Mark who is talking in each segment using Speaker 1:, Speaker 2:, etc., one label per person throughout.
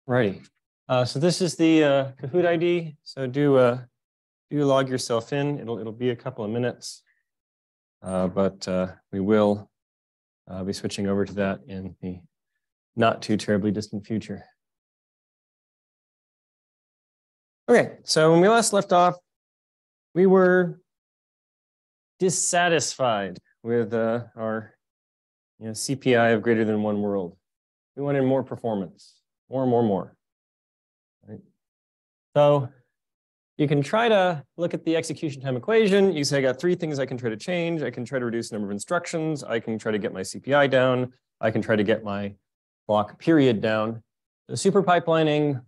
Speaker 1: Righty. So this is the Kahoot ID. So do log yourself in. It'll be a couple of minutes, but we will be switching over to that in the not too terribly distant future. Okay, so when we last left off, we were dissatisfied with our CPI of greater than 1 world. We wanted more performance, more. Right? So you can try to look at the execution time equation. You say, I got 3 things I can try to change. I can try to reduce the number of instructions. I can try to get my CPI down. I can try to get my block period down. The super pipelining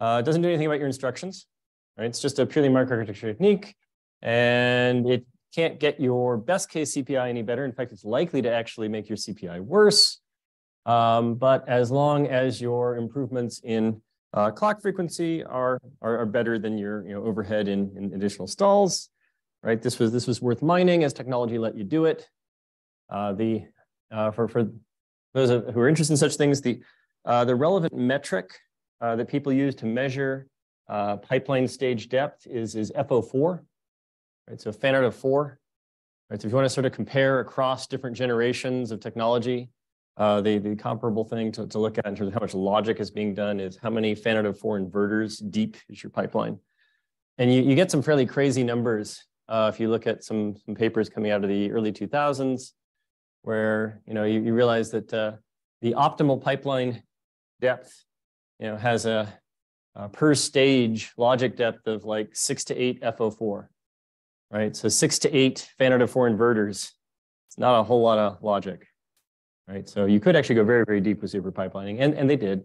Speaker 1: doesn't do anything about your instructions. Right? It's just a purely microarchitecture technique, and it can't get your best case CPI any better. In fact, it's likely to actually make your CPI worse. But as long as your improvements in clock frequency are better than your overhead in additional stalls, right? This was worth mining as technology let you do it. For those who are interested in such things, the relevant metric that people use to measure pipeline stage depth is FO4, right? So fan out of 4. Right? So if you want to sort of compare across different generations of technology, the comparable thing to look at in terms of how much logic is being done is how many fan out of 4 inverters deep is your pipeline. And you get some fairly crazy numbers if you look at some papers coming out of the early 2000s, where you realize that the optimal pipeline depth has a per stage logic depth of like 6 to 8 FO4, right? So 6 to 8 fan out of 4 inverters. It's not a whole lot of logic. Right, so you could actually go very, very deep with super pipelining, and they did,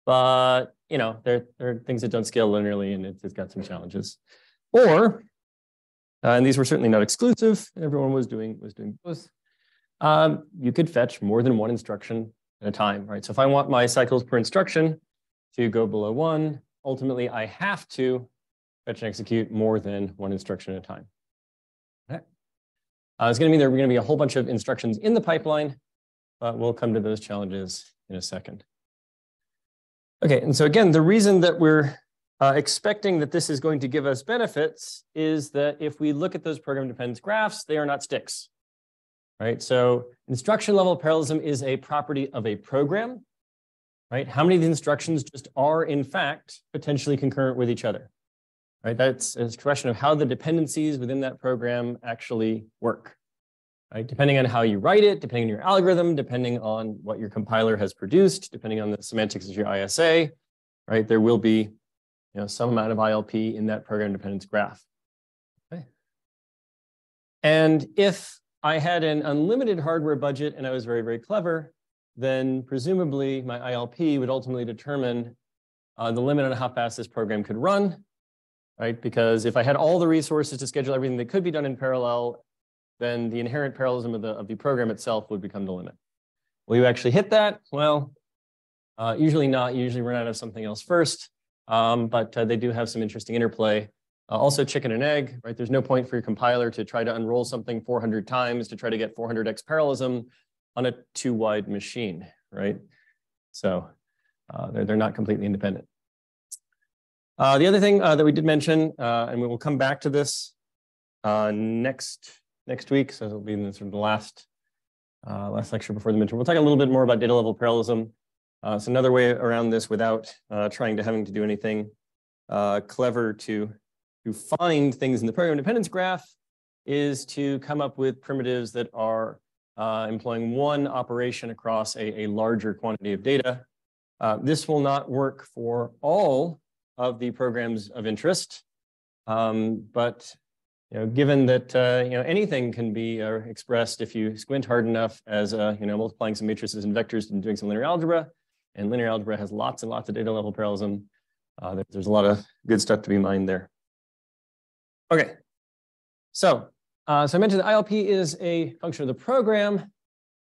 Speaker 1: but there are things that don't scale linearly, and it's got some challenges. Or, and these were certainly not exclusive. Everyone was doing both. You could fetch more than 1 instruction at a time, right? So if I want my cycles per instruction to go below 1, ultimately I have to fetch and execute more than 1 instruction at a time. Okay. It's going to mean there are going to be a whole bunch of instructions in the pipeline. But we'll come to those challenges in a second. Okay, and so again, the reason that we're expecting that this is going to give us benefits is that if we look at those program dependence graphs, they are not sticks, right? So instruction level parallelism is a property of a program, right? How many of the instructions just are, in fact, potentially concurrent with each other, right? That's a question of how the dependencies within that program actually work. Right? Depending on how you write it, depending on your algorithm, depending on what your compiler has produced, depending on the semantics of your ISA, right? There will be some amount of ILP in that program dependence graph. Okay. And if I had an unlimited hardware budget and I was very, very clever, then presumably my ILP would ultimately determine the limit on how fast this program could run, right? Because if I had all the resources to schedule everything that could be done in parallel, then the inherent parallelism of the program itself would become the limit. Will you actually hit that? Well, usually not. You usually run out of something else first, but they do have some interesting interplay. Also chicken and egg, right? There's no point for your compiler to try to unroll something 400 times to try to get 400x parallelism on a too wide machine, right? So they're not completely independent. The other thing that we did mention, and we will come back to this next week, so it'll be in sort of the last lecture before the midterm. We'll talk a little bit more about data level parallelism. It's another way around this without having to do anything clever to find things in the program dependence graph is to come up with primitives that are employing one operation across a larger quantity of data. This will not work for all of the programs of interest, but given that anything can be expressed if you squint hard enough as multiplying some matrices and vectors and doing some linear algebra, and linear algebra has lots and lots of data level parallelism. There's a lot of good stuff to be mined there. Okay, so I mentioned that ILP is a function of the program,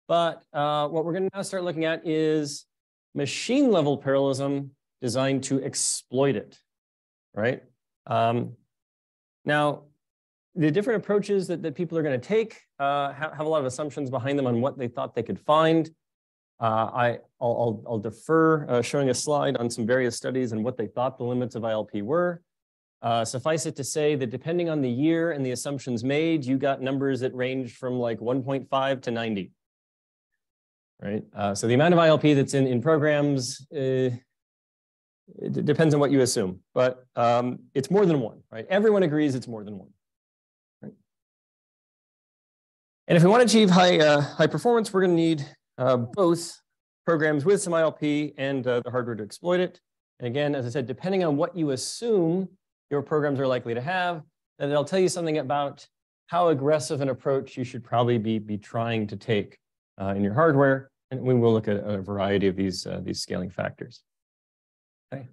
Speaker 1: but what we're going to now start looking at is machine level parallelism designed to exploit it, right? Now, the different approaches that people are going to take have a lot of assumptions behind them on what they thought they could find. I'll defer showing a slide on some various studies and what they thought the limits of ILP were. Suffice it to say that depending on the year and the assumptions made, you got numbers that ranged from like 1.5 to 90. Right? So the amount of ILP that's in programs, it depends on what you assume, but it's more than one, right? Everyone agrees it's more than one. Right? And if we want to achieve high performance, we're going to need both programs with some ILP and the hardware to exploit it. And again, as I said, depending on what you assume your programs are likely to have, then it'll tell you something about how aggressive an approach you should probably be trying to take in your hardware. And we will look at a variety of these scaling factors. Okay.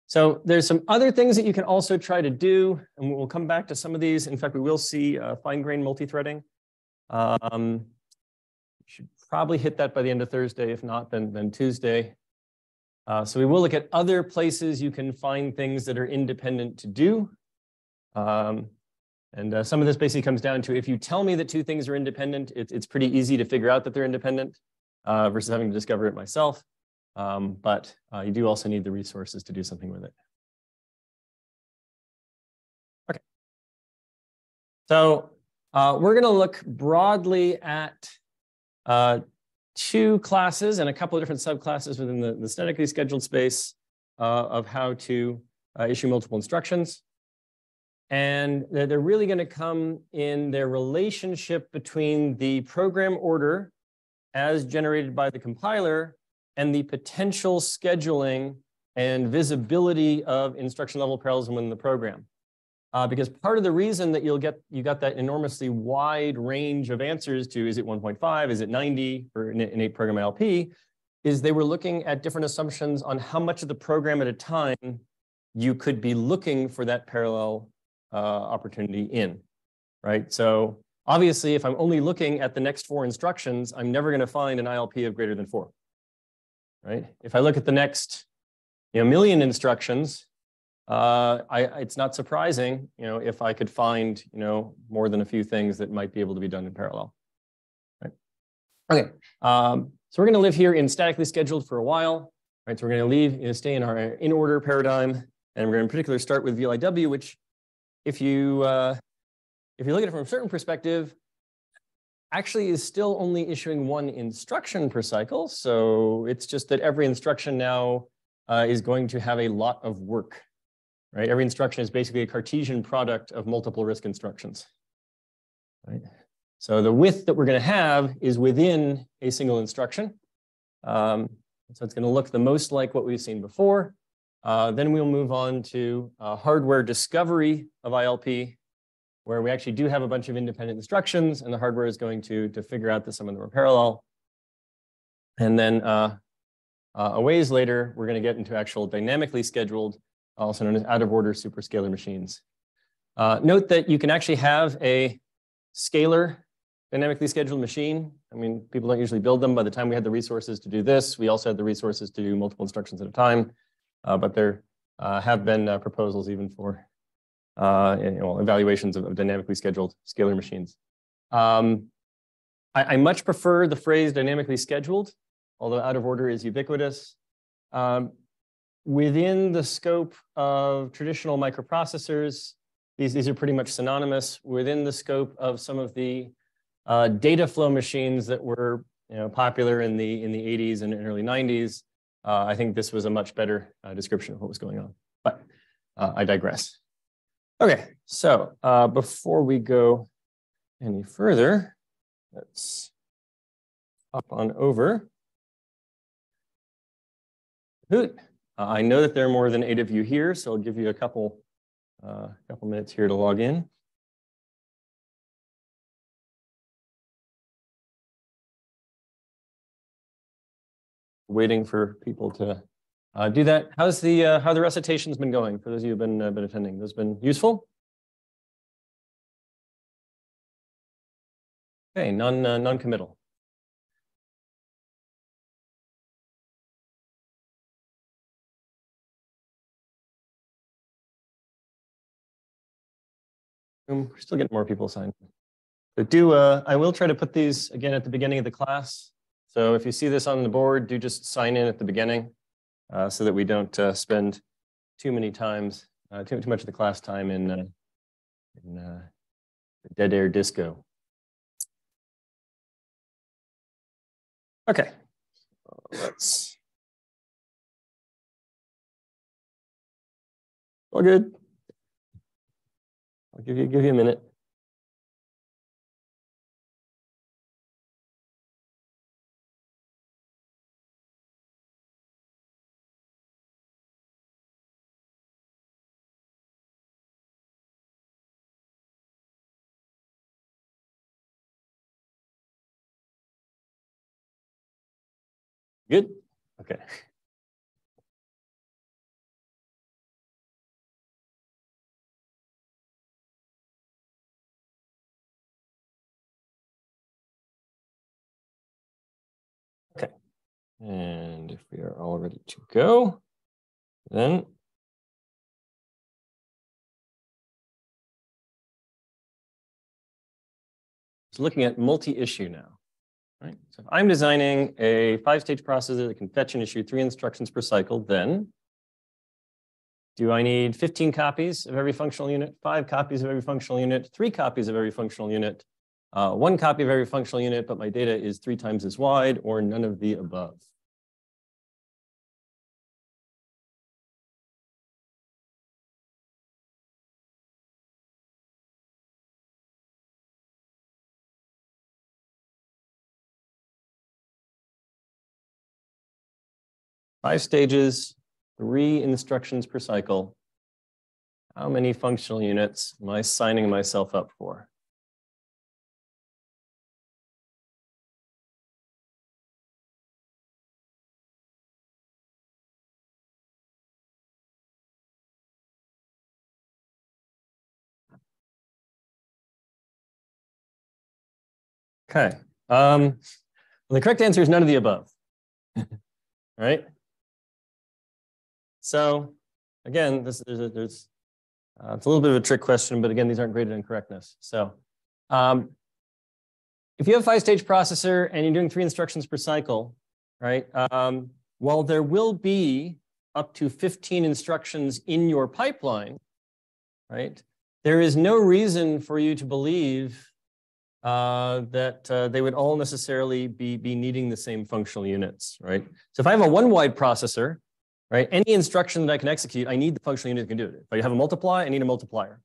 Speaker 1: So there's some other things that you can also try to do, and we'll come back to some of these. In fact, we will see fine-grained multi-threading. You should probably hit that by the end of Thursday. If not, then Tuesday. So we will look at other places you can find things that are independent to do. And some of this basically comes down to if you tell me that two things are independent, it's pretty easy to figure out that they're independent versus having to discover it myself. But you do also need the resources to do something with it. Okay. So we're going to look broadly at two classes and a couple of different subclasses within the statically scheduled space of how to issue multiple instructions. And they're really going to come in their relationship between the program order as generated by the compiler and the potential scheduling and visibility of instruction level parallelism in the program. Because part of the reason that you got that enormously wide range of answers to, is it 1.5, is it 90 for innate program ILP, is they were looking at different assumptions on how much of the program at a time you could be looking for that parallel opportunity in, right? So obviously, if I'm only looking at the next 4 instructions, I'm never going to find an ILP of greater than 4, right? If I look at the next million instructions, it's not surprising, if I could find, more than a few things that might be able to be done in parallel. Right? Okay, so we're going to live here in statically scheduled for a while, right? So we're going to stay in our in-order paradigm, and we're going to in particular start with VLIW, which, if you look at it from a certain perspective, actually is still only issuing 1 instruction per cycle. So it's just that every instruction now is going to have a lot of work. Right? Every instruction is basically a Cartesian product of multiple RISC instructions. Right? So the width that we're going to have is within a single instruction. So it's going to look the most like what we've seen before. Then we'll move on to hardware discovery of ILP, where we actually do have a bunch of independent instructions, and the hardware is going to figure out that some of them are parallel. And then a ways later, we're going to get into actual dynamically scheduled, also known as out-of-order superscalar machines. Note that you can actually have a scalar dynamically scheduled machine. I mean, people don't usually build them. By the time we had the resources to do this, we also had the resources to do multiple instructions at a time. But there have been proposals even for evaluations of dynamically scheduled scalar machines. I much prefer the phrase dynamically scheduled, although out of order is ubiquitous. Within the scope of traditional microprocessors, these are pretty much synonymous. Within the scope of some of the data flow machines that were popular in the 80s and early 90s, I think this was a much better description of what was going on. But I digress. Okay, so before we go any further, let's hop on over. Hoot. I know that there are more than 8 of you here, so I'll give you a couple minutes here to log in. Waiting for people to do that. How the recitations been going for those of you who've been attending? Those been useful? Okay, non-committal. We're still getting more people signed. But I will try to put these again at the beginning of the class, So if you see this on the board, do just sign in at the beginning so that we don't spend too many times, too much of the class time in dead air disco. Okay, let's. All good. I'll give you a minute. Good? Okay. Okay. And if we are all ready to go, then it's looking at multi-issue now. Right? So if I'm designing a 5-stage processor that can fetch and issue 3 instructions per cycle, then do I need 15 copies of every functional unit, 5 copies of every functional unit, 3 copies of every functional unit, 1 copy of every functional unit, but my data is 3 times as wide, or none of the above? Five stages, 3 instructions per cycle. How many functional units am I signing myself up for? Okay. Well, the correct answer is none of the above. Right? So again, there's it's a little bit of a trick question, but again, these aren't graded on correctness. So if you have a 5-stage processor and you're doing 3 instructions per cycle, right? While there will be up to 15 instructions in your pipeline, right? There is no reason for you to believe that they would all necessarily be needing the same functional units, right? So if I have a 1-wide processor, right, any instruction that I can execute, I need the functional unit that can do it. If I have a multiply, I need a multiplier.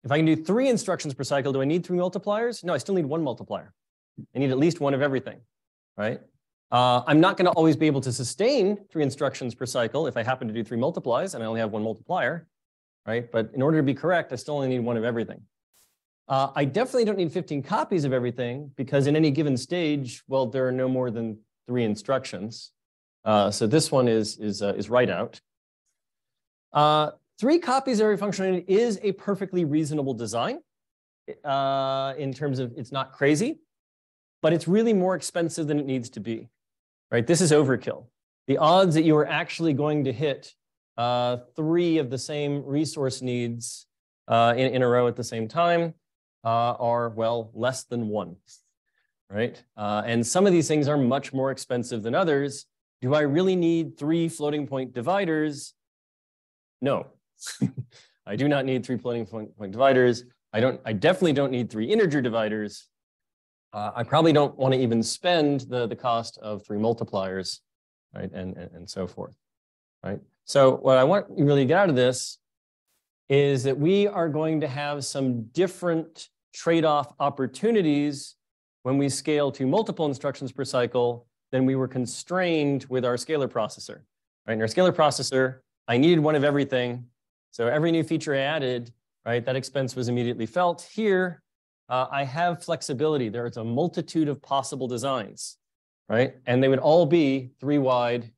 Speaker 1: If I can do 3 instructions per cycle, do I need 3 multipliers? No, I still need 1 multiplier. I need at least 1 of everything, right? I'm not going to always be able to sustain 3 instructions per cycle if I happen to do 3 multiplies and I only have 1 multiplier, right? But in order to be correct, I still only need 1 of everything. I definitely don't need 15 copies of everything because in any given stage, well, there are no more than 3 instructions. So this one is right out. 3 copies of every functional unit is a perfectly reasonable design in terms of it's not crazy, but it's really more expensive than it needs to be, right? This is overkill. The odds that you are actually going to hit 3 of the same resource needs in a row at the same time are, well, less than 1, right? And some of these things are much more expensive than others. Do I really need 3 floating point dividers? No, I do not need 3 floating point dividers. I definitely don't need 3 integer dividers. I probably don't want to even spend the cost of 3 multipliers, right? And so forth, right? So what I want you really to get out of this is that we are going to have some different trade-off opportunities when we scale to multiple instructions per cycle than we were constrained with our scalar processor, right? In our scalar processor, I needed 1 of everything. So every new feature I added, right, that expense was immediately felt. Here, I have flexibility. There is a multitude of possible designs, right? And they would all be 3-wide,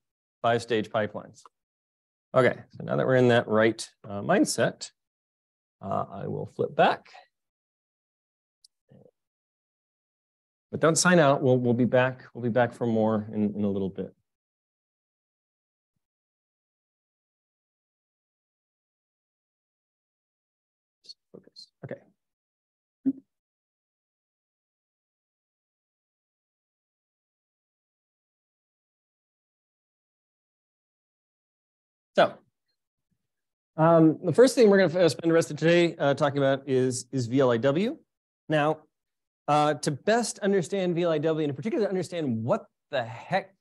Speaker 1: 5-stage pipelines. Okay, so now that we're in that right mindset, I will flip back. But don't sign out. We'll be back. We'll be back for more in a little bit. Just focus. Okay. The first thing we're going to spend the rest of today talking about is VLIW. Now, to best understand VLIW, and in particular to understand what the heck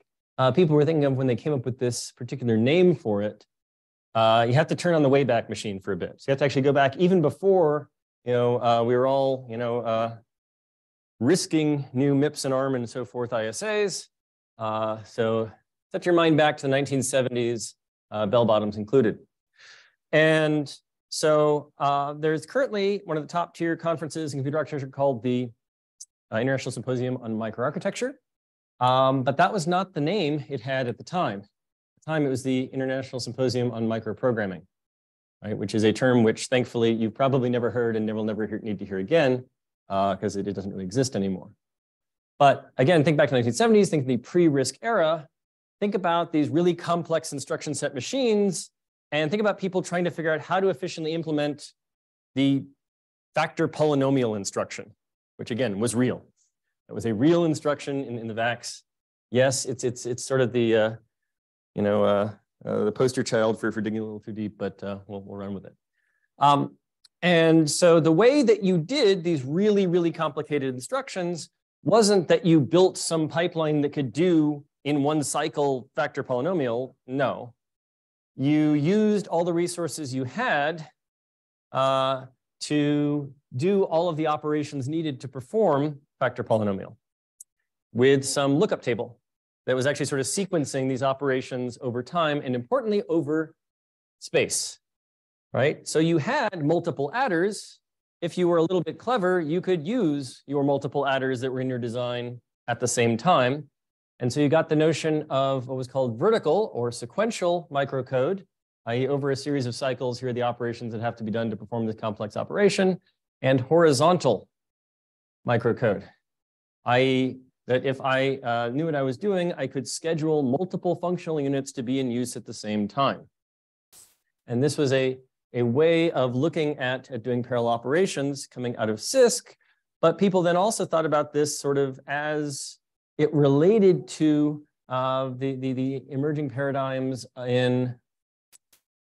Speaker 1: people were thinking of when they came up with this particular name for it, you have to turn on the Wayback Machine for a bit. So you have to actually go back even before, we were all, risking new MIPS and ARM and so forth ISAs. So set your mind back to the 1970s, bell bottoms included. And so there's currently one of the top tier conferences in computer architecture called the International Symposium on Microarchitecture. But that was not the name it had at the time. At the time, it was the International Symposium on Microprogramming, right? Which is a term which thankfully you've probably never heard and will never need to hear again because it doesn't really exist anymore. But again, think back to the 1970s, think of the pre-RISC era, think about these really complex instruction set machines, and think about people trying to figure out how to efficiently implement the factor polynomial instruction, which again was real. It was a real instruction in the VAX. Yes, it's sort of the the poster child for digging a little too deep, but we'll run with it. And so the way that you did these really, really complicated instructions wasn't that you built some pipeline that could do in one cycle factor polynomial. No. You used all the resources you had to do all of the operations needed to perform factor polynomial with some lookup table that was actually sort of sequencing these operations over time and importantly over space, right? So you had multiple adders. If you were a little bit clever, you could use your multiple adders that were in your design at the same time. And so you got the notion of what was called vertical or sequential microcode, i.e. over a series of cycles, here are the operations that have to be done to perform this complex operation, and horizontal microcode, i.e. that if I knew what I was doing, I could schedule multiple functional units to be in use at the same time. And this was a way of looking at doing parallel operations coming out of CISC, but people then also thought about this sort of as it related to the emerging paradigms in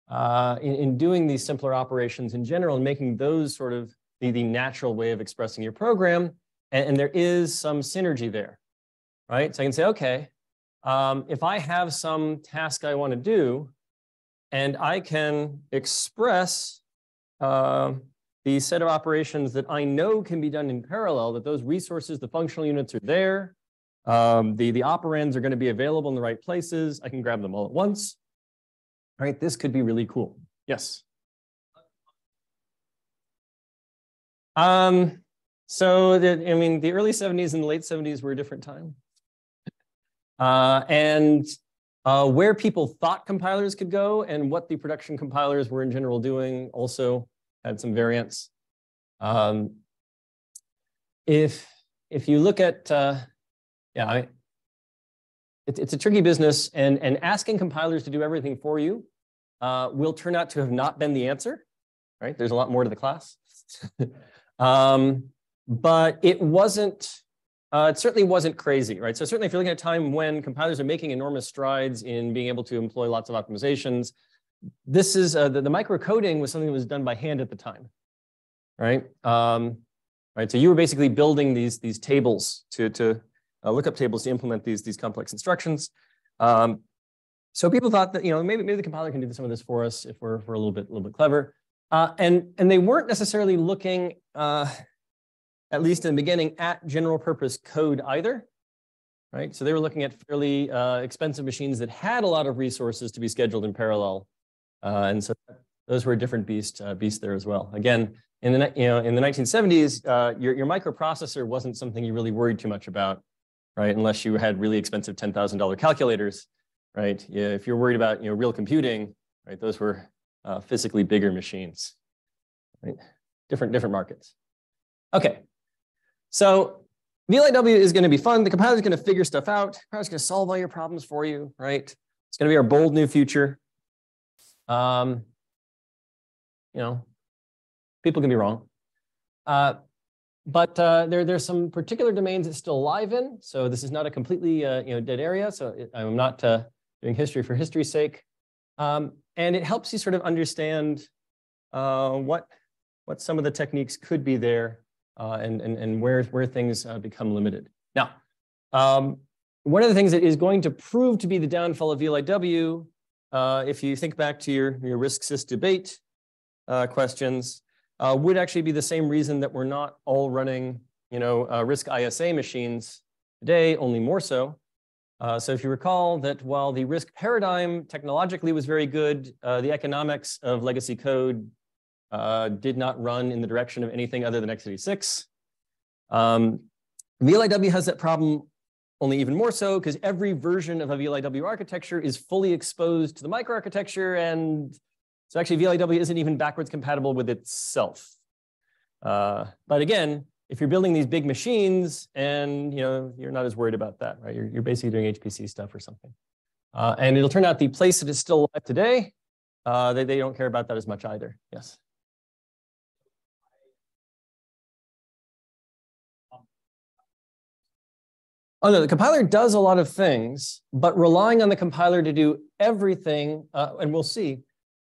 Speaker 1: doing these simpler operations in general and making those sort of the natural way of expressing your program. And there is some synergy there, right? So I can say, okay, if I have some task I want to do, and I can express the set of operations that I know can be done in parallel, that those resources, the functional units are there, the operands are going to be available in the right places. I can grab them all at once. All right, this could be really cool. Yes. So the early 70s and the late 70s were a different time. Where people thought compilers could go and what the production compilers were in general doing also had some variance. If you look at it's a tricky business, and asking compilers to do everything for you will turn out to have not been the answer, right? There's a lot more to the class. But it wasn't, it certainly wasn't crazy, right? So certainly if you're looking at a time when compilers are making enormous strides in being able to employ lots of optimizations, this is, the microcoding was something that was done by hand at the time, right? Right, so you were basically building these tables to lookup tables to implement these complex instructions. So people thought that maybe the compiler can do some of this for us if we're a little bit clever, and they weren't necessarily looking, at least in the beginning, at general purpose code either, right? So they were looking at fairly expensive machines that had a lot of resources to be scheduled in parallel, and so those were a different beast there as well. Again, in the 1970s, your microprocessor wasn't something you really worried too much about, right? Unless you had really expensive $10,000 calculators, right? Yeah, if you're worried about real computing, right? Those were physically bigger machines, right? Different markets. Okay, so VLIW is going to be fun. The compiler is going to figure stuff out. The compiler is going to solve all your problems for you, right? It's going to be our bold new future. People can be wrong. But there's some particular domains it's still alive in. So this is not a completely dead area. So I'm not doing history for history's sake. And it helps you sort of understand what some of the techniques could be there and where things become limited. Now, one of the things that is going to prove to be the downfall of VLIW, if you think back to your risk-sys debate questions, would actually be the same reason that we're not all running, risk ISA machines today, only more so. So if you recall that while the risk paradigm technologically was very good, the economics of legacy code did not run in the direction of anything other than x86. VLIW has that problem only even more so because every version of a VLIW architecture is fully exposed to the microarchitecture, and so actually VLIW isn't even backwards compatible with itself. But again, if you're building these big machines and you're not as worried about that, right? You're basically doing HPC stuff or something. And it'll turn out the place that is still alive today, they don't care about that as much either. Yes. Oh no, the compiler does a lot of things, but relying on the compiler to do everything, and we'll see,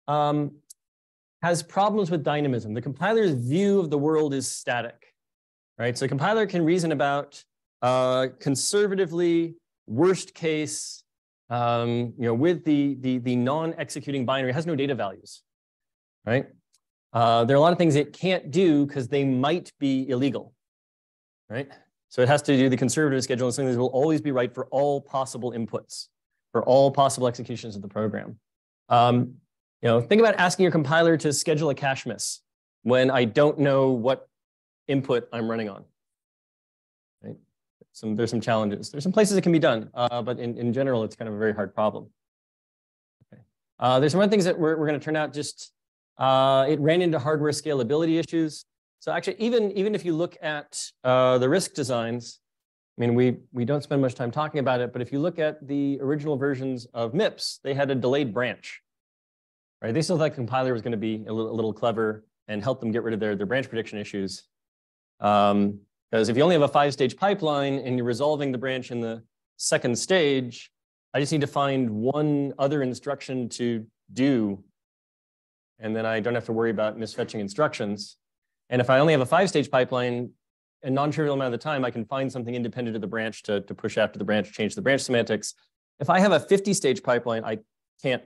Speaker 1: has problems with dynamism. The compiler's view of the world is static, right? So the compiler can reason about conservatively, worst case, with the non-executing binary, it has no data values, right? There are a lot of things it can't do because they might be illegal, right? So it has to do the conservative schedule, and something that will always be right for all possible inputs, for all possible executions of the program. Think about asking your compiler to schedule a cache miss when I don't know what input I'm running on. Right? There's some challenges. There's some places it can be done, but in general, it's kind of a very hard problem. Okay. There's some other things that we're going to turn out just, it ran into hardware scalability issues. So actually, even if you look at the RISC designs, I mean, we don't spend much time talking about it, but if you look at the original versions of MIPS, they had a delayed branch, right? They still thought the compiler was going to be a little clever and help them get rid of their branch prediction issues. Because if you only have a 5-stage pipeline and you're resolving the branch in the second stage, I just need to find one other instruction to do, and then I don't have to worry about misfetching instructions. And if I only have a 5-stage pipeline, a non-trivial amount of the time, I can find something independent of the branch to push after the branch, change the branch semantics. If I have a 50-stage pipeline, I can't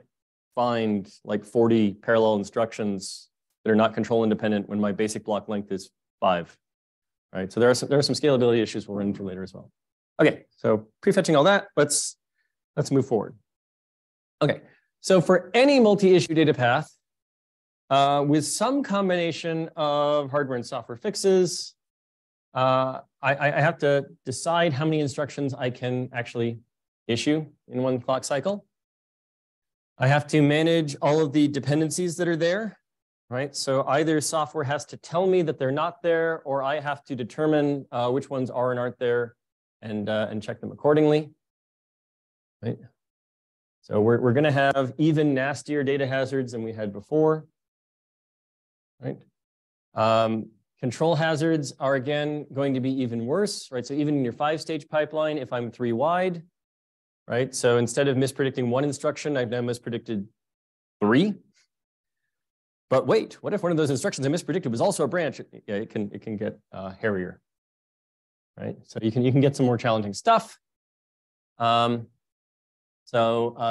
Speaker 1: find like 40 parallel instructions that are not control independent when my basic block length is 5. Right? So there are some scalability issues we'll run into later as well. Okay, so prefetching all that, let's move forward. Okay, so for any multi-issue data path, with some combination of hardware and software fixes, I have to decide how many instructions I can actually issue in one clock cycle. I have to manage all of the dependencies that are there, right? So either software has to tell me that they're not there, or I have to determine which ones are and aren't there and check them accordingly, right? So we're going to have even nastier data hazards than we had before. Right? Control hazards are, again, going to be even worse, right? So even in your 5-stage pipeline, if I'm 3 wide, right? So instead of mispredicting 1 instruction, I've now mispredicted 3. But wait, what if one of those instructions I mispredicted was also a branch? Yeah, it can get hairier, right? So you can get some more challenging stuff. So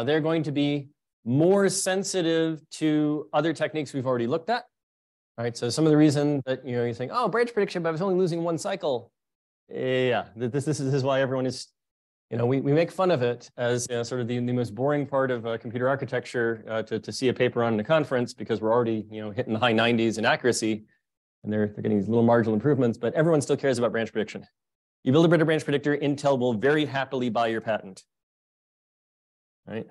Speaker 1: they're going to be more sensitive to other techniques we've already looked at. Right, so some of the reason that you think, oh, branch prediction, but I was only losing 1 cycle. Yeah, this is why everyone is, we make fun of it as sort of the most boring part of computer architecture to see a paper on in a conference, because we're already hitting the high 90s in accuracy, and they're getting these little marginal improvements, but everyone still cares about branch prediction. You build a better branch predictor, Intel will very happily buy your patent. Right?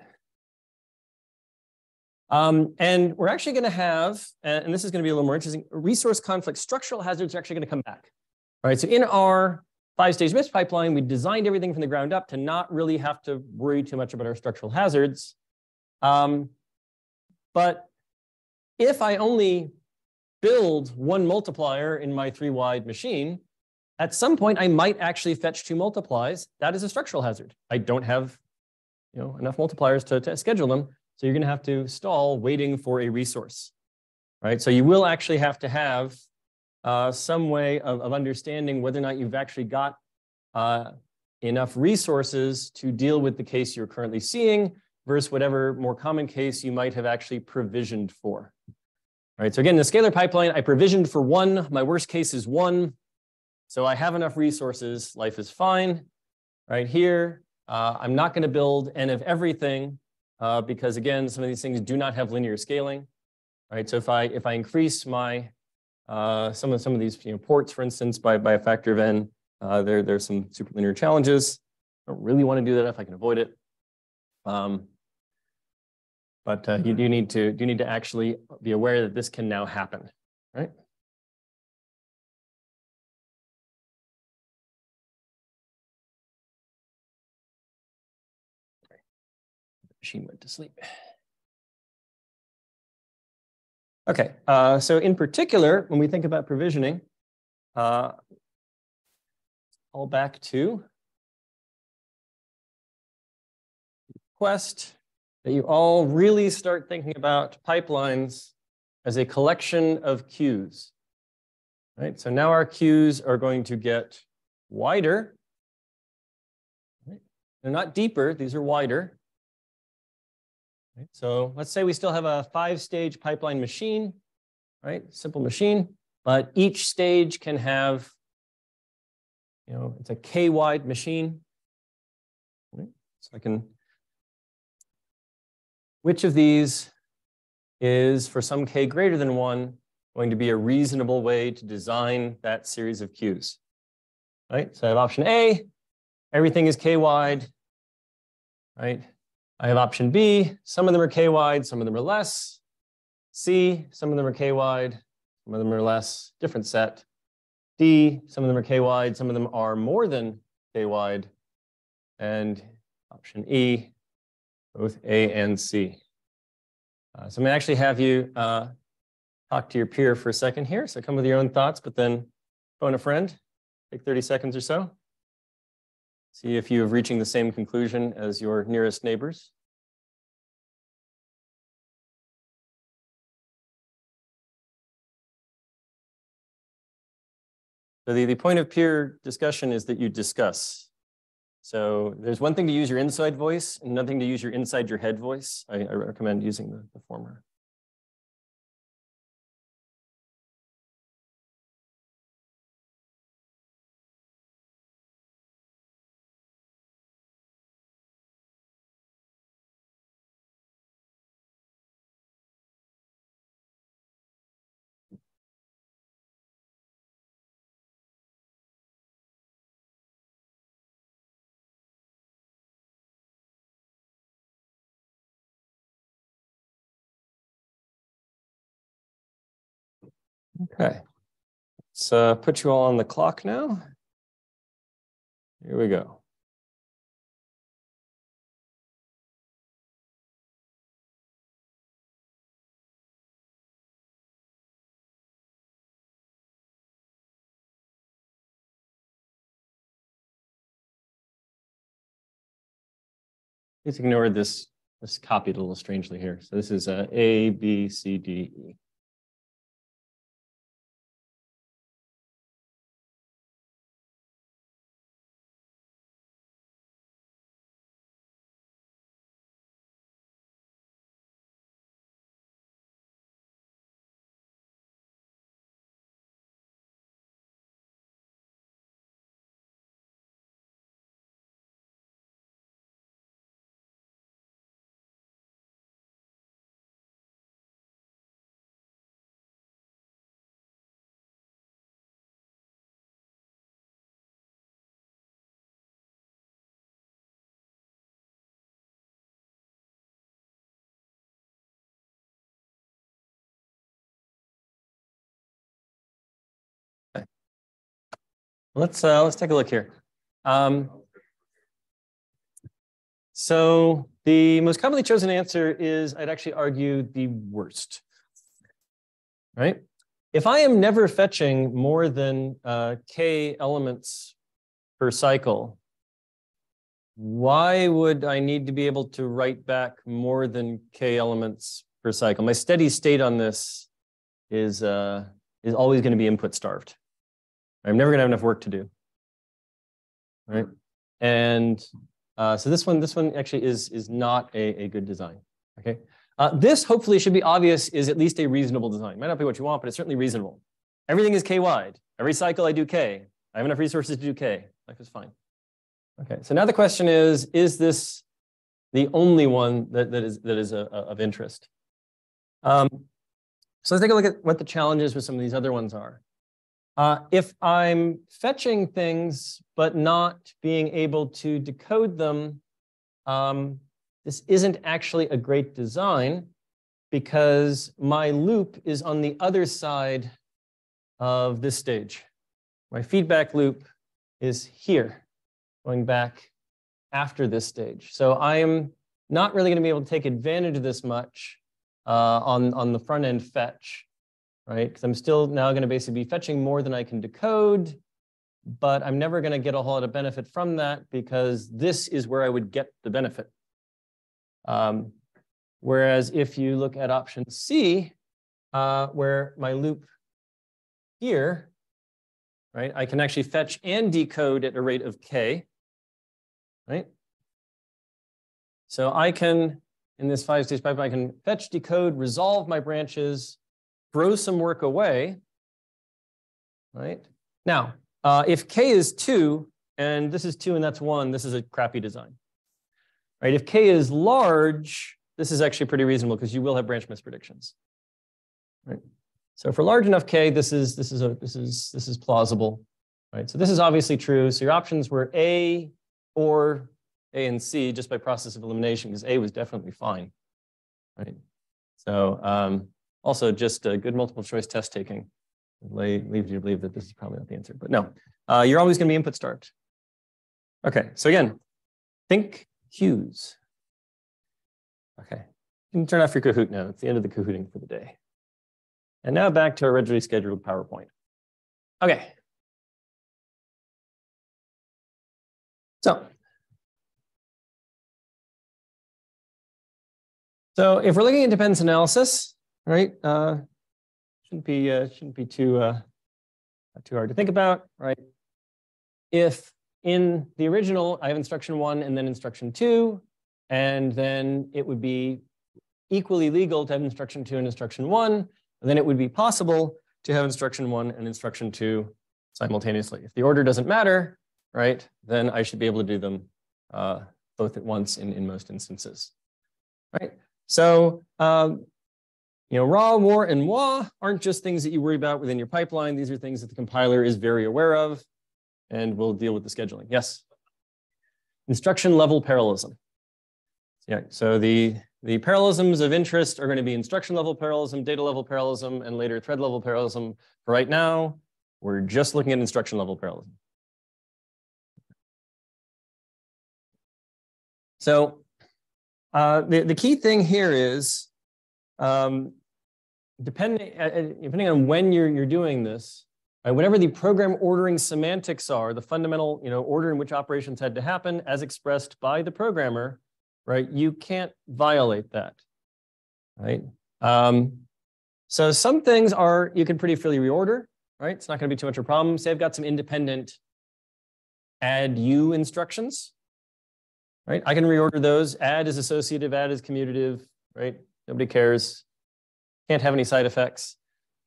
Speaker 1: And we're actually going to have, and this is going to be a little more interesting, resource conflict. Structural hazards are actually going to come back. Right? So in our 5-stage MIPS pipeline, we designed everything from the ground up to not really have to worry too much about our structural hazards. But if I only build 1 multiplier in my 3-wide machine, at some point I might actually fetch 2 multiplies. That is a structural hazard. I don't have enough multipliers to schedule them. So you're going to have to stall waiting for a resource, right? So you will actually have to have some way of understanding whether or not you've actually got enough resources to deal with the case you're currently seeing versus whatever more common case you might have actually provisioned for. All right, so again, the scalar pipeline, I provisioned for 1. My worst case is 1. So I have enough resources. Life is fine. Right here, I'm not going to build n of everything because, again, some of these things do not have linear scaling. Right, so if I increase my some of these ports, for instance, by a factor of n, there's some superlinear challenges. I don't really want to do that if I can avoid it. But you do need to actually be aware that this can now happen, right? The machine went to sleep. Okay, so in particular, when we think about provisioning, all back to request that you all really start thinking about pipelines as a collection of queues. Right? So now our queues are going to get wider. Right? They're not deeper, these are wider. Right? So let's say we still have a 5-stage pipeline machine, right? Simple machine, but each stage can have, it's a k-wide machine. Right? So I can, which of these is, for some k greater than 1, going to be a reasonable way to design that series of queues? Right? So I have option A, everything is k-wide, right? I have option B, some of them are k-wide, some of them are less. C, some of them are k-wide, some of them are less, different set. D, some of them are k-wide, some of them are more than k-wide. And option E, both A and C. So I'm going to actually have you talk to your peer for a second here. So come with your own thoughts, but then phone a friend. Take 30 seconds or so. See if you have reaching the same conclusion as your nearest neighbors. So the point of peer discussion is that you discuss. So there's one thing to use your inside voice and another thing to use your inside your head voice. I recommend using the former. Okay, let's put you all on the clock now. Here we go. Please ignore this copied a little strangely here. So this is A, B, C, D, E. Okay. Let's take a look here. So the most commonly chosen answer is, I'd actually argue, the worst, right? If I am never fetching more than k elements per cycle, why would I need to be able to write back more than k elements per cycle? My steady state on this is always going to be input starved. I'm never going to have enough work to do, right? And so this one actually is not a good design. Okay. This hopefully should be obvious is at least a reasonable design. Might not be what you want, but it's certainly reasonable. Everything is k wide. Every cycle I do k. I have enough resources to do k. Life is fine. Okay, so now the question is this the only one that is of interest? So let's take a look at what the challenges with some of these other ones are. If I'm fetching things but not being able to decode them, this isn't actually a great design because my loop is on the other side of this stage. My feedback loop is here, going back after this stage. So I am not really going to be able to take advantage of this much on the front end fetch, right? Because I'm still now going to basically be fetching more than I can decode, but I'm never going to get a whole lot of benefit from that because this is where I would get the benefit. Whereas if you look at option C, where my loop here, right, I can actually fetch and decode at a rate of k, right? So I can, in this 5-stage pipeline, I can fetch, decode, resolve my branches, throw some work away, right? Now, if k is 2, and this is 2 and that's 1, this is a crappy design, right? If k is large, this is actually pretty reasonable because you will have branch mispredictions, right? So for large enough k, this is plausible, right? So this is obviously true. So your options were A or A and C just by process of elimination because A was definitely fine, right? So also just good multiple choice test taking leaves you to believe that this is probably not the answer, but no, you're always going to be input starved. Okay, so again, think cues. Okay, you can turn off your Kahoot now. It's the end of the Kahooting for the day. And now back to our originally scheduled PowerPoint. Okay. So if we're looking at dependence analysis, right? Shouldn't be too hard to think about, right? If in the original I have instruction 1 and then instruction 2, and then it would be equally legal to have instruction 2 and instruction 1. And then it would be possible to have instruction 1 and instruction 2 simultaneously. If the order doesn't matter, right, then I should be able to do them both at once in most instances, right? So, raw, war, and wah aren't just things that you worry about within your pipeline. These are things that the compiler is very aware of, and we'll deal with the scheduling. Yes? Instruction level parallelism. Yeah, so the parallelisms of interest are going to be instruction level parallelism, data level parallelism, and later thread level parallelism. For right now, we're just looking at instruction level parallelism. So the key thing here is depending on when you're doing this, whatever the program ordering semantics are, the fundamental order in which operations had to happen as expressed by the programmer, right? You can't violate that, right? So some things you can pretty freely reorder, right? It's not going to be too much of a problem. Say I've got some independent add U instructions, right? I can reorder those. Add is associative, add is commutative, right? Nobody cares. Can't have any side effects.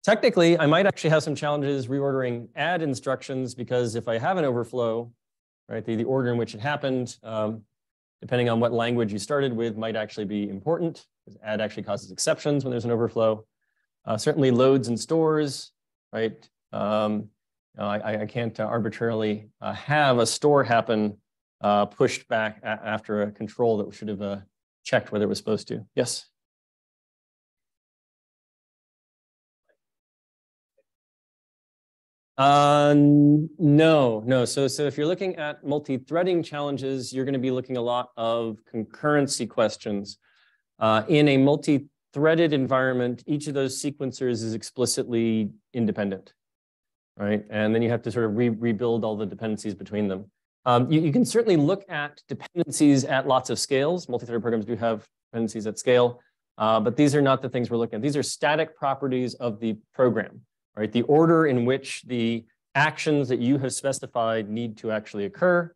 Speaker 1: Technically, I might actually have some challenges reordering add instructions because if I have an overflow, right, the order in which it happened, depending on what language you started with, might actually be important, because add actually causes exceptions when there's an overflow. Certainly loads and stores, right? I can't arbitrarily have a store happen pushed back after a control that should have checked whether it was supposed to. Yes? No. So if you're looking at multi-threading challenges, you're going to be looking a lot of concurrency questions. In a multi-threaded environment, each of those sequencers is explicitly independent, right? And then you have to sort of rebuild all the dependencies between them. You can certainly look at dependencies at lots of scales. Multi-threaded programs do have dependencies at scale, but these are not the things we're looking at. These are static properties of the program, right? The order in which the actions that you have specified need to actually occur,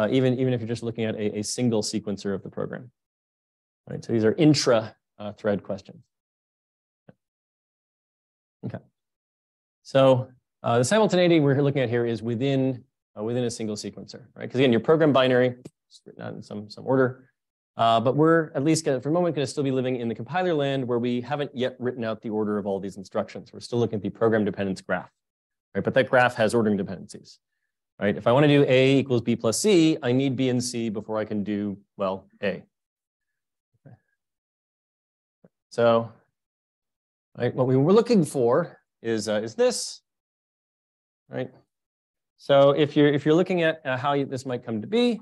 Speaker 1: even if you're just looking at a single sequencer of the program. Right, so these are intra-thread questions. Okay. So the simultaneity we're looking at here is within a single sequencer, right? Because again, your program binary is written out in some order, but we're at least for a moment going to still be living in the compiler land where we haven't yet written out the order of all these instructions. We're still looking at the program dependence graph, right? But that graph has ordering dependencies, right? If I want to do A equals B plus C, I need B and C before I can do, well, A. Okay. So, right, what we were looking for is this, right? So if you're looking at how this might come to be,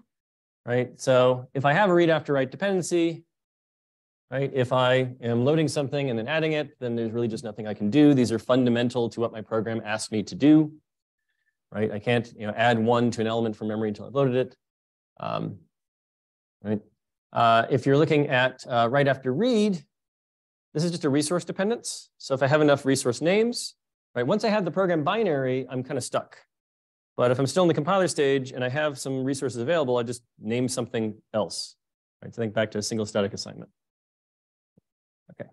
Speaker 1: right? So if I have a read after write dependency, right? If I am loading something and then adding it, then there's really just nothing I can do. These are fundamental to what my program asked me to do, right? I can't add one to an element from memory until I've loaded it, right? If you're looking at write after read, this is just a resource dependence. So if I have enough resource names, right? Once I have the program binary, I'm kind of stuck. But if I'm still in the compiler stage and I have some resources available, I just name something else. Right? So think back to a single static assignment. Okay.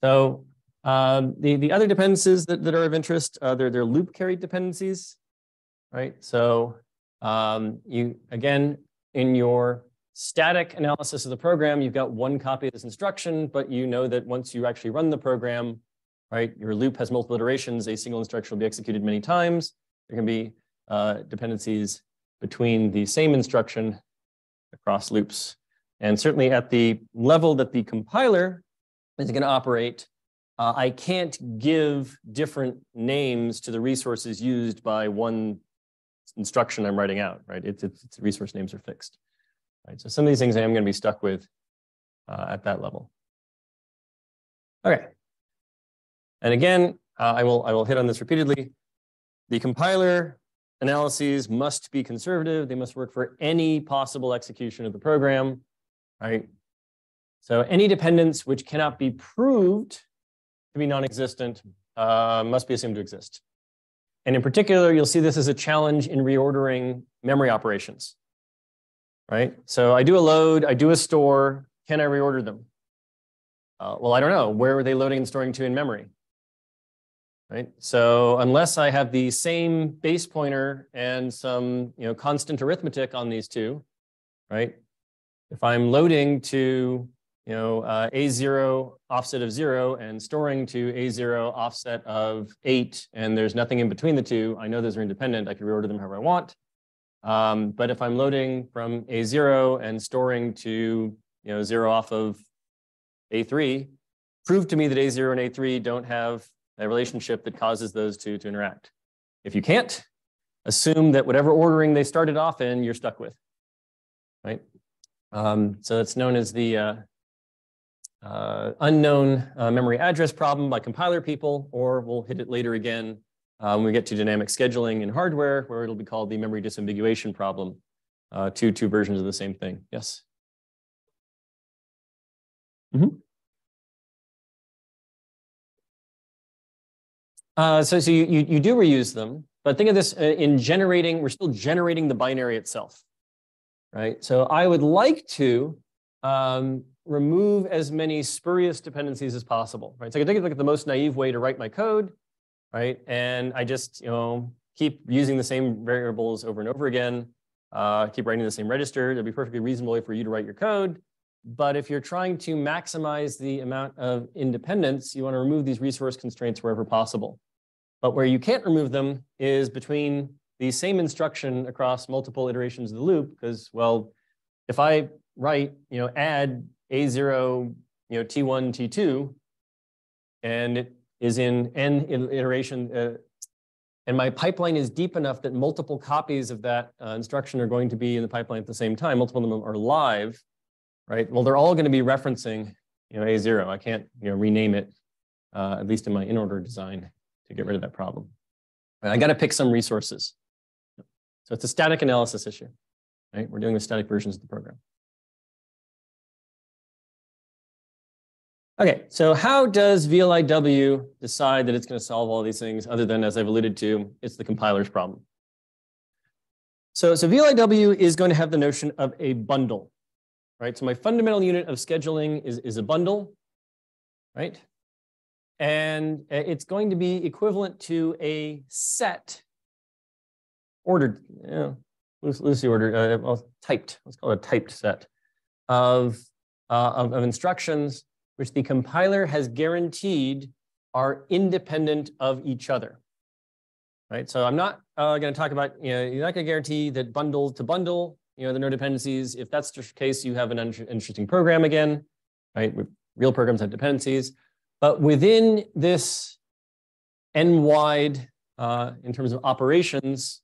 Speaker 1: So the other dependencies that are of interest, they're loop carried dependencies, right? So you, again, in your static analysis of the program, you've got one copy of this instruction, but you know that once you actually run the program, right, your loop has multiple iterations, a single instruction will be executed many times. There can be dependencies between the same instruction across loops. And certainly at the level that the compiler is going to operate, I can't give different names to the resources used by one instruction I'm writing out, right? Its resource names are fixed. Right, so some of these things I am going to be stuck with at that level. Okay. And again, I will hit on this repeatedly. The compiler analyses must be conservative. They must work for any possible execution of the program, right? So any dependence which cannot be proved to be non-existent must be assumed to exist. And in particular, you'll see this as a challenge in reordering memory operations, right? So I do a load, I do a store. Can I reorder them? Well, I don't know. Where are they loading and storing to in memory? Right? So unless I have the same base pointer and some constant arithmetic on these two, right? If I'm loading to A0 offset of 0 and storing to A0 offset of 8, and there's nothing in between the two, I know those are independent. I can reorder them however I want. But if I'm loading from A0 and storing to 0 off of A3, prove to me that A0 and A3 don't have a relationship that causes those two to interact. If you can't, assume that whatever ordering they started off in, you're stuck with, right? So it's known as the unknown memory address problem by compiler people, or we'll hit it later again when we get to dynamic scheduling in hardware, where it'll be called the memory disambiguation problem. Two versions of the same thing. Yes? Mm-hmm. So you do reuse them, but think of this in generating, we're still generating the binary itself, right? So I would like to remove as many spurious dependencies as possible, right? So I can take a look at the most naive way to write my code, right? And I just, keep using the same variables over and over again, keep writing the same register. It'll be perfectly reasonable for you to write your code. But if you're trying to maximize the amount of independence, you want to remove these resource constraints wherever possible. But where you can't remove them is between the same instruction across multiple iterations of the loop, because, well, if I write, add A0, T1, T2, and it is in n iteration, and my pipeline is deep enough that multiple copies of that instruction are going to be in the pipeline at the same time, multiple of them are live, right? Well, they're all going to be referencing, A0. I can't, rename it, at least in my in-order design, to get rid of that problem. I got to pick some resources. So it's a static analysis issue, right? We're dealing with static versions of the program. Okay, so how does VLIW decide that it's going to solve all these things other than, as I've alluded to, it's the compiler's problem? So VLIW is going to have the notion of a bundle, right? So my fundamental unit of scheduling is a bundle, right? And it's going to be equivalent to a set ordered, loosely ordered, well, typed, let's call it a typed set of instructions which the compiler has guaranteed are independent of each other, right? So I'm not going to talk about, you're not going to guarantee that bundle to bundle, there are no dependencies. If that's the case, you have an interesting program again, right? Real programs have dependencies. But within this n-wide, in terms of operations,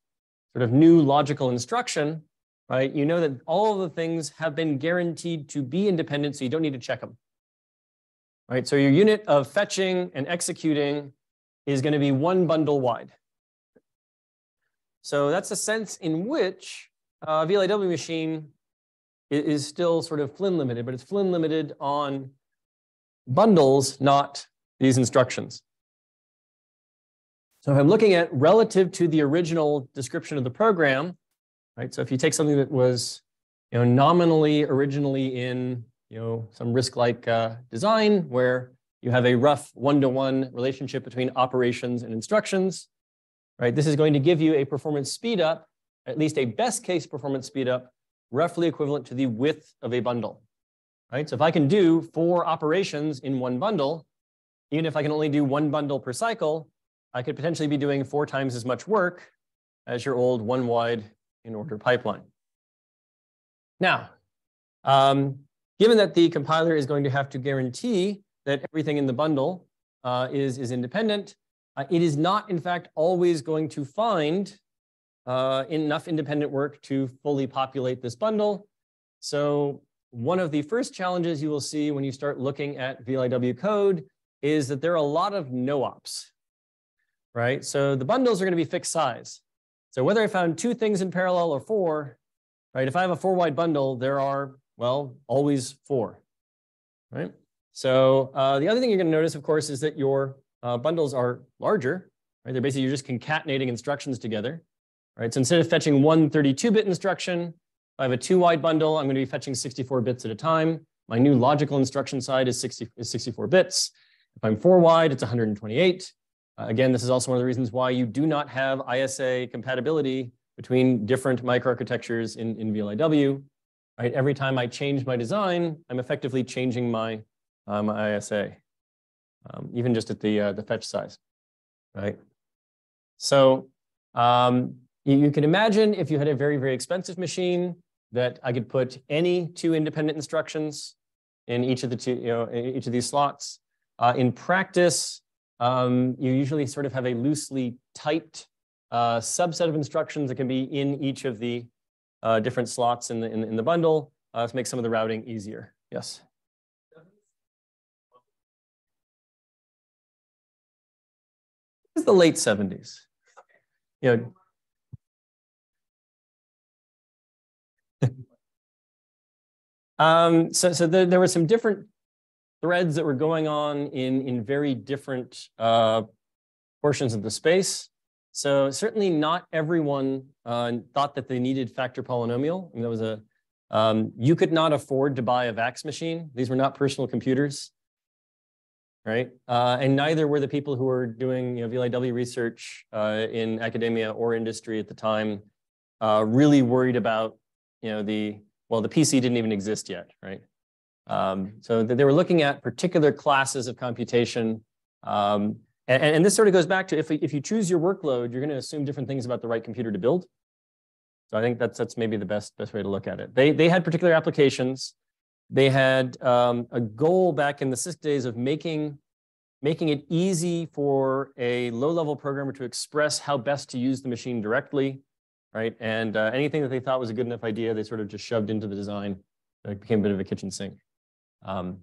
Speaker 1: sort of new logical instruction, right? You know that all of the things have been guaranteed to be independent, so you don't need to check them. Right, so your unit of fetching and executing is going to be one bundle wide. So that's a sense in which a VLIW machine is still sort of Flynn limited, but it's Flynn limited on bundles, not these instructions. So if I'm looking at relative to the original description of the program, right? So if you take something that was, nominally originally in some RISC-like design where you have a rough one-to-one relationship between operations and instructions, right? This is going to give you a performance speed up, at least a best case performance speed up, roughly equivalent to the width of a bundle, right? So if I can do 4 operations in one bundle, even if I can only do 1 bundle per cycle, I could potentially be doing 4 times as much work as your old one-wide in-order pipeline. Now, given that the compiler is going to have to guarantee that everything in the bundle is independent, it is not, in fact, always going to find enough independent work to fully populate this bundle. So one of the first challenges you will see when you start looking at VLIW code is that there are a lot of no-ops, right? So the bundles are going to be fixed size. So whether I found 2 things in parallel or 4, right? If I have a 4-wide bundle, there are, well, always 4, right? So the other thing you're going to notice, of course, is that your bundles are larger, right? They're basically, you're just concatenating instructions together, right? So instead of fetching one 32-bit instruction, if I have a 2-wide bundle, I'm going to be fetching 64 bits at a time. My new logical instruction side is 64 bits. If I'm 4-wide, it's 128. Again, this is also one of the reasons why you do not have ISA compatibility between different microarchitectures in VLIW. Right? Every time I change my design, I'm effectively changing my, my ISA, even just at the fetch size, right? So you can imagine if you had a very, very expensive machine that I could put any 2 independent instructions in each of the 2, each of these slots. In practice, you usually sort of have a loosely typed subset of instructions that can be in each of the different slots in the bundle to make some of the routing easier. Yes. It's the late 70s. So there were some different threads that were going on in very different portions of the space. So certainly not everyone thought that they needed factor polynomial. I mean, there was a, you could not afford to buy a VAX machine. These were not personal computers, right? And neither were the people who were doing VLIW research in academia or industry at the time really worried about, the PC didn't even exist yet, right? So they were looking at particular classes of computation. And this sort of goes back to if you choose your workload, you're going to assume different things about the right computer to build. So I think that's maybe the best way to look at it. They had particular applications. They had a goal back in the CISC days of making it easy for a low-level programmer to express how best to use the machine directly, right? And anything that they thought was a good enough idea, they sort of just shoved into the design. It became a bit of a kitchen sink. All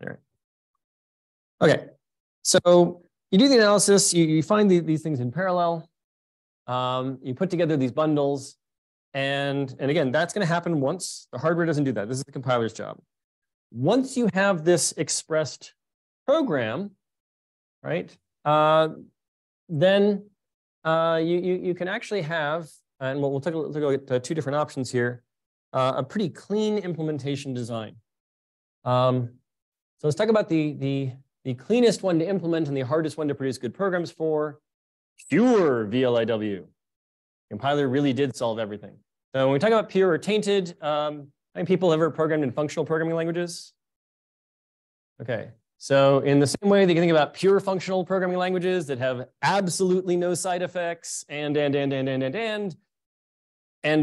Speaker 1: right. Okay. So you do the analysis, you find these things in parallel, you put together these bundles, and again, that's going to happen once. The hardware doesn't do that. This is the compiler's job. Once you have this expressed program, right, then you can actually have, and we'll take a look at two different options here, a pretty clean implementation design. So let's talk about the cleanest one to implement and the hardest one to produce good programs for, pure VLIW. Compiler really did solve everything. So when we talk about pure or tainted, how many people have ever programmed in functional programming languages? Okay, so in the same way that you can think about pure functional programming languages that have absolutely no side effects and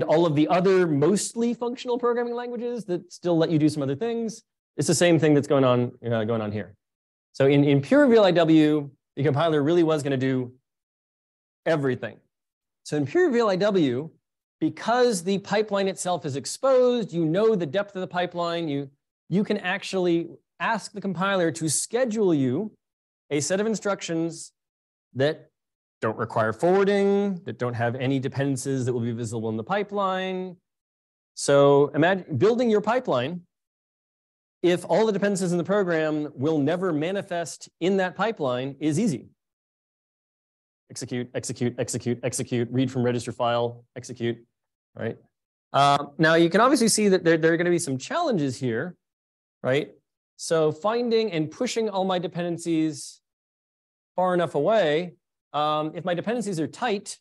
Speaker 1: all of the other mostly functional programming languages that still let you do some other things, it's the same thing that's going on here. So in pure VLIW, the compiler really was going to do everything. So in pure VLIW, because the pipeline itself is exposed, you know the depth of the pipeline, you can actually ask the compiler to schedule you a set of instructions that don't require forwarding, that don't have any dependencies that will be visible in the pipeline. So imagine building your pipeline. If all the dependencies in the program will never manifest in that pipeline is easy. Execute, execute, execute, execute, read from register file, execute, right? Now you can obviously see that there are going to be some challenges here, right? So finding and pushing all my dependencies far enough away, if my dependencies are tight,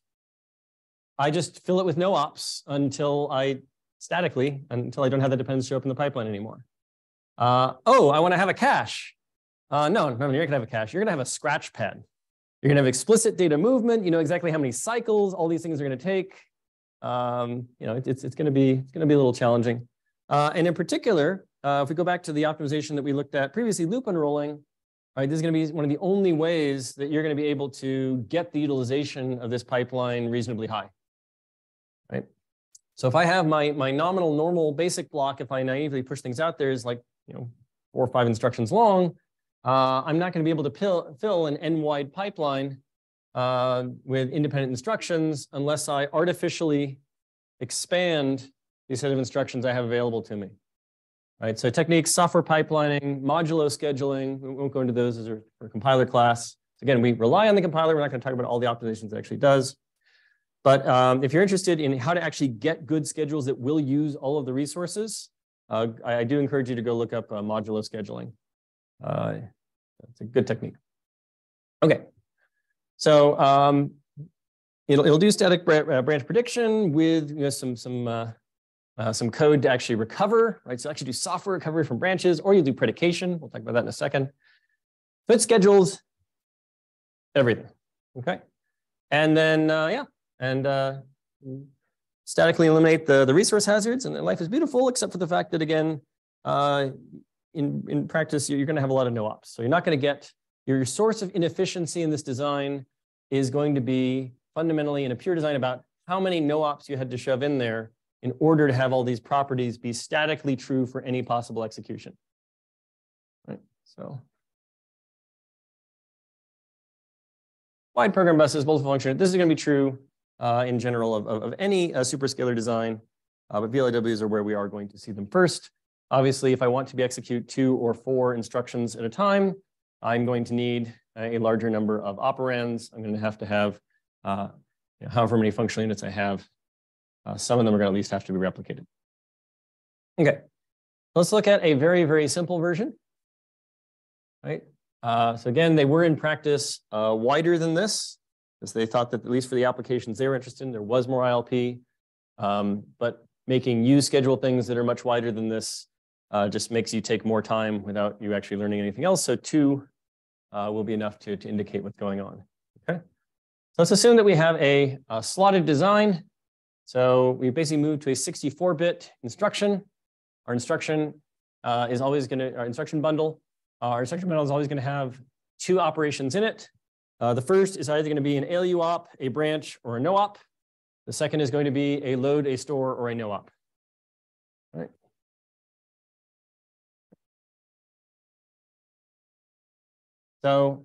Speaker 1: I just fill it with no ops until I don't have the dependency show up in the pipeline anymore. Oh, I want to have a cache. No, you're not going to have a cache. You're going to have a scratch pad. You're going to have explicit data movement. You know exactly how many cycles all these things are going to take. It's going to be a little challenging. And in particular, if we go back to the optimization that we looked at previously, loop unrolling, right? This is going to be one of the only ways that you're going to be able to get the utilization of this pipeline reasonably high, right? So if I have my nominal normal basic block, if I naively push things out there is like 4 or 5 instructions long, I'm not going to be able to fill an n-wide pipeline with independent instructions unless I artificially expand the set of instructions I have available to me. Right, so techniques, software pipelining, modulo scheduling, we won't go into those as a compiler class. Again, we rely on the compiler. We're not going to talk about all the optimizations it actually does. But if you're interested in how to actually get good schedules that will use all of the resources, I do encourage you to go look up modulo scheduling. It's a good technique. Okay, so it'll do static branch prediction with some code to actually recover, right? So actually do software recovery from branches, or you do predication. We'll talk about that in a second. So it schedules everything, okay? And then, statically eliminate the resource hazards, and then life is beautiful, except for the fact that, again, in practice, you're going to have a lot of no-ops. So you're not going to get, your source of inefficiency in this design is going to be fundamentally in a pure design about how many no-ops you had to shove in there in order to have all these properties be statically true for any possible execution. Right, so. Wide program buses, multiple function. This is going to be true in general of any superscalar design, but VLIWs are where we are going to see them first. Obviously, if I want to execute 2 or 4 instructions at a time, I'm going to need a larger number of operands. I'm going to have however many functional units I have. Some of them are going to at least have to be replicated. Okay, let's look at a very, very simple version. Right. So again, they were in practice wider than this, because they thought that at least for the applications they were interested in, there was more ILP. But making you schedule things that are much wider than this just makes you take more time without you actually learning anything else. So 2 will be enough to indicate what's going on. Okay. So let's assume that we have a slotted design. So we basically moved to a 64-bit instruction. Our instruction is always going to, our instruction bundle is always going to have 2 operations in it. The first is either going to be an ALU op, a branch, or a no op. The second is going to be a load, a store, or a no op. All right. So,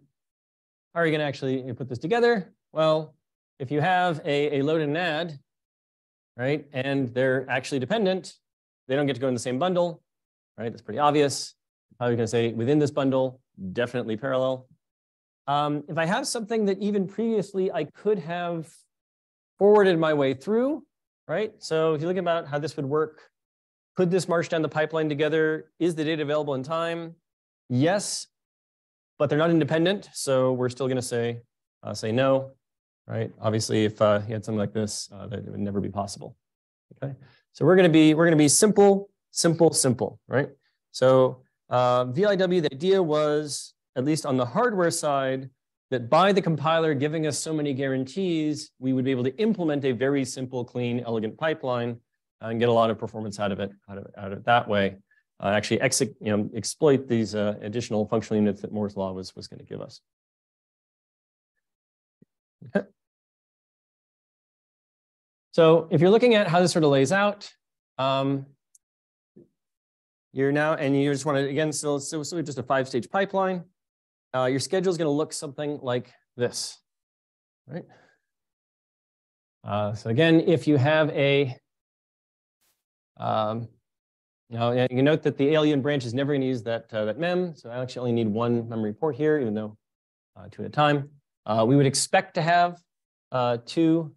Speaker 1: how are you going to actually put this together? Well, if you have a load and an add, right, and they're actually dependent, they don't get to go in the same bundle, right? That's pretty obvious. How are you going to say within this bundle, definitely parallel? If I have something that even previously I could have forwarded my way through, right? So if you look about how this would work, could this march down the pipeline together? Is the data available in time? Yes, but they're not independent. So we're still going to say no, right? Obviously, if you had something like this, that would never be possible. Okay, so we're going to be simple, simple, simple, right? So VLIW, the idea was, at least on the hardware side, that by the compiler giving us so many guarantees, we would be able to implement a very simple, clean, elegant pipeline and get a lot of performance out of it that way. Actually exploit these additional functional units that Moore's law was going to give us. Okay. So if you're looking at how this sort of lays out, you're now, and you just want to, again, so just a 5-stage pipeline. Your schedule is going to look something like this, right? So again, if you have a, now you can note that the alien branch is never going to use that mem, so I actually only need one memory port here, even though 2 at a time. We would expect to have 2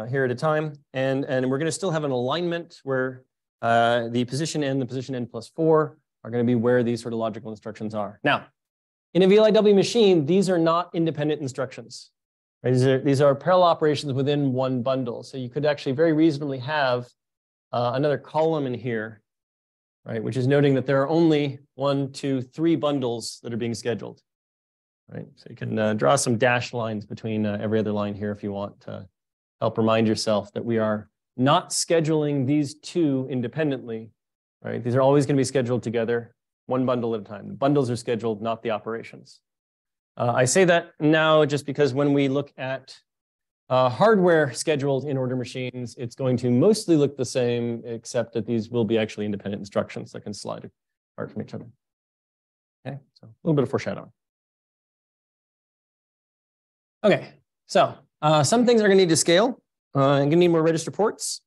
Speaker 1: here at a time, and we're going to still have an alignment where the position n, the position n plus 4 are going to be where these sort of logical instructions are. Now, in a VLIW machine, these are not independent instructions. Right? These are parallel operations within one bundle. So you could actually very reasonably have another column in here, right? Which is noting that there are only 1, 2, 3 bundles that are being scheduled, right? So you can draw some dashed lines between every other line here if you want to help remind yourself that we are not scheduling these 2 independently, right? These are always going to be scheduled together, one bundle at a time. The bundles are scheduled, not the operations. I say that now just because when we look at hardware scheduled in order machines, it's going to mostly look the same, except that these will be actually independent instructions that can slide apart from each other. Okay, so a little bit of foreshadowing. Okay, so some things are going to need to scale. I'm going to need more register ports.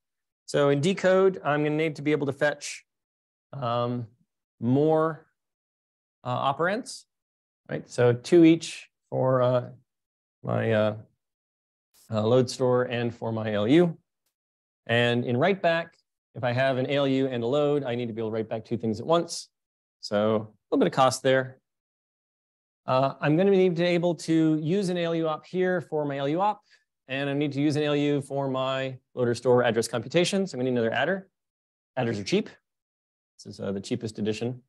Speaker 1: So in decode, I'm going to need to be able to fetch more operands, right? So 2 each for my load store and for my ALU. And in write back, if I have an ALU and a load, I need to be able to write back 2 things at once. So a little bit of cost there. I'm going to need to be able to use an ALU op here for my ALU op, and I need to use an ALU for my loader store address computation. So I'm going to need another adder. Adders are cheap. This is the cheapest edition.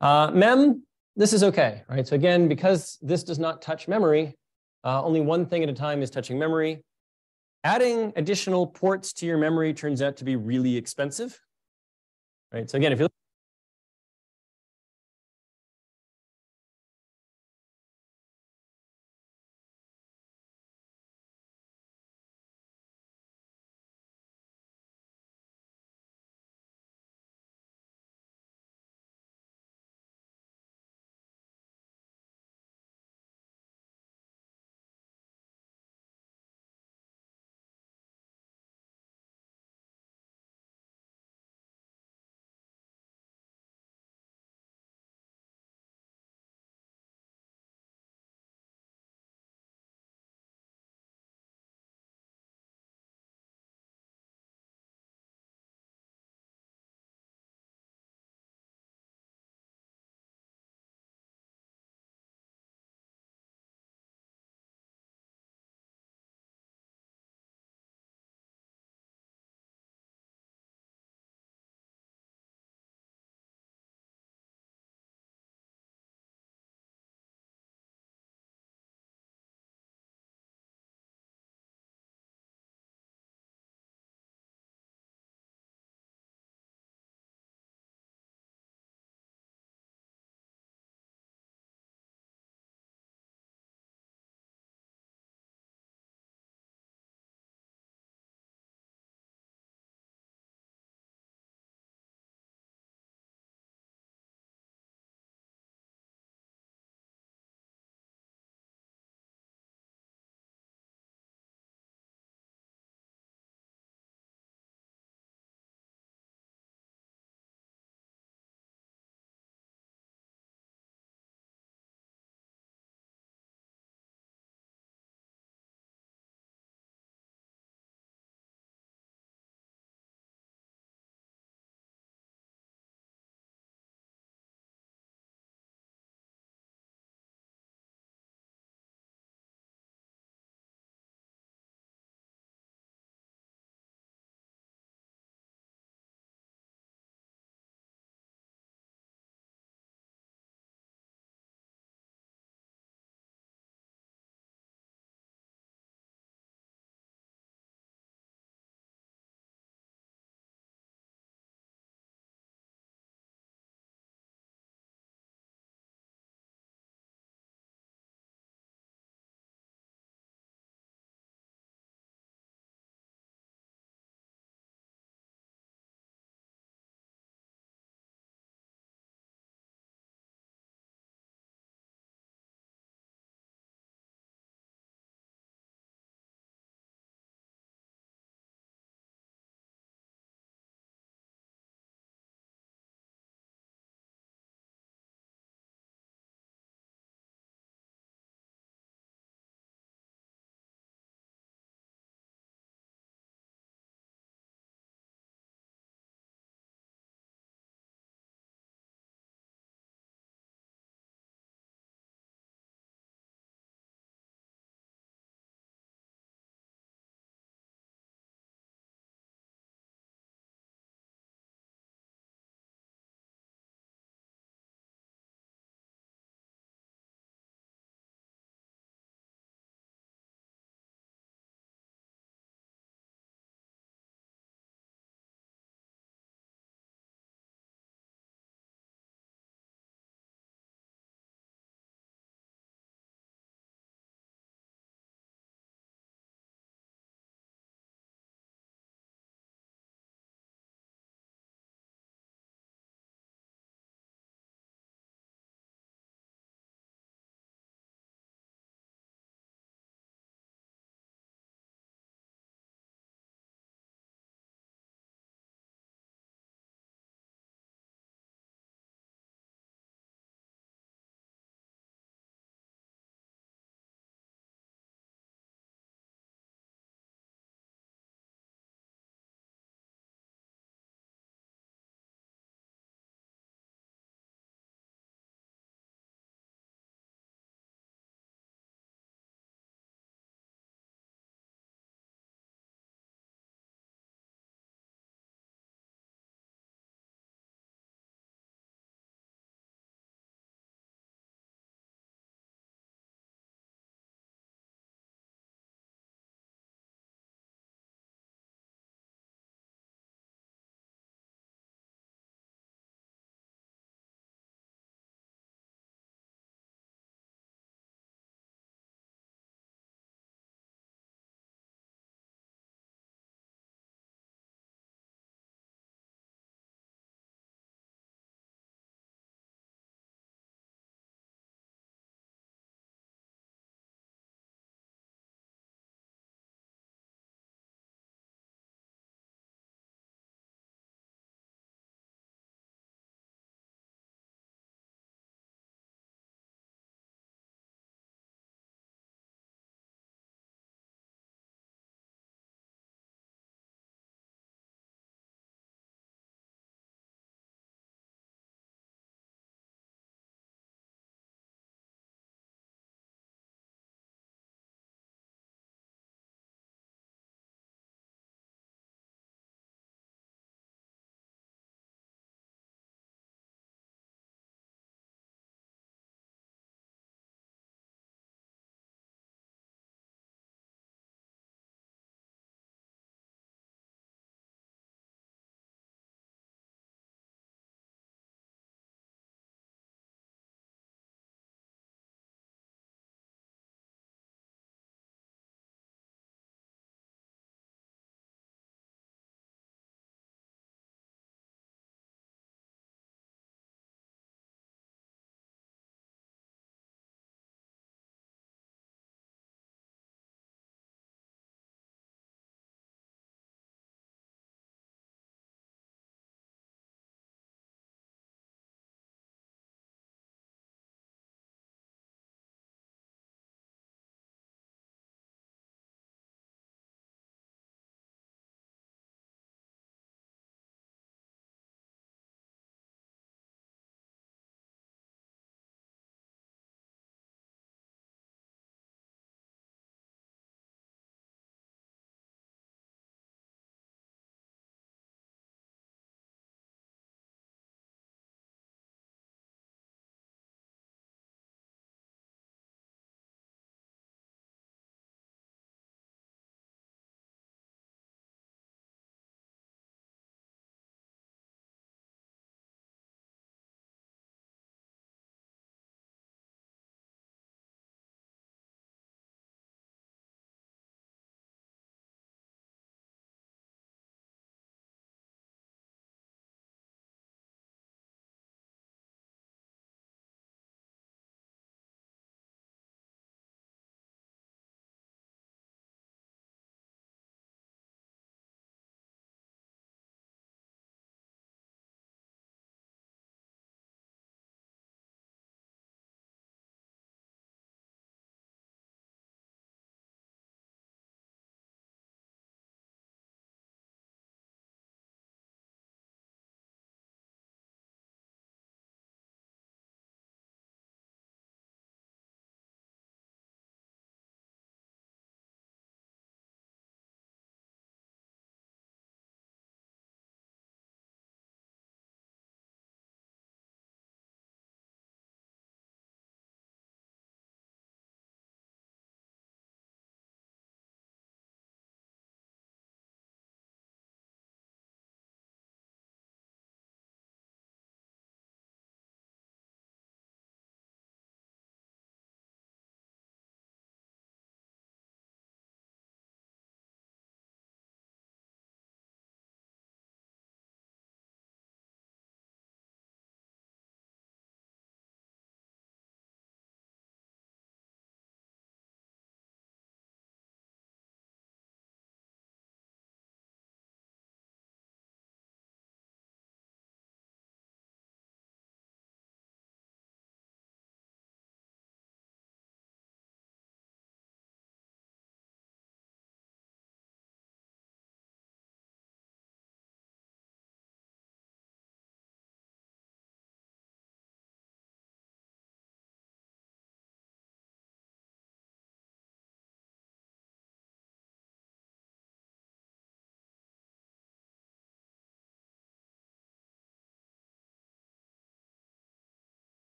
Speaker 1: Mem, this is okay, right? So again, because this does not touch memory, only one thing at a time is touching memory. Adding additional ports to your memory turns out to be really expensive, right? So again, if you look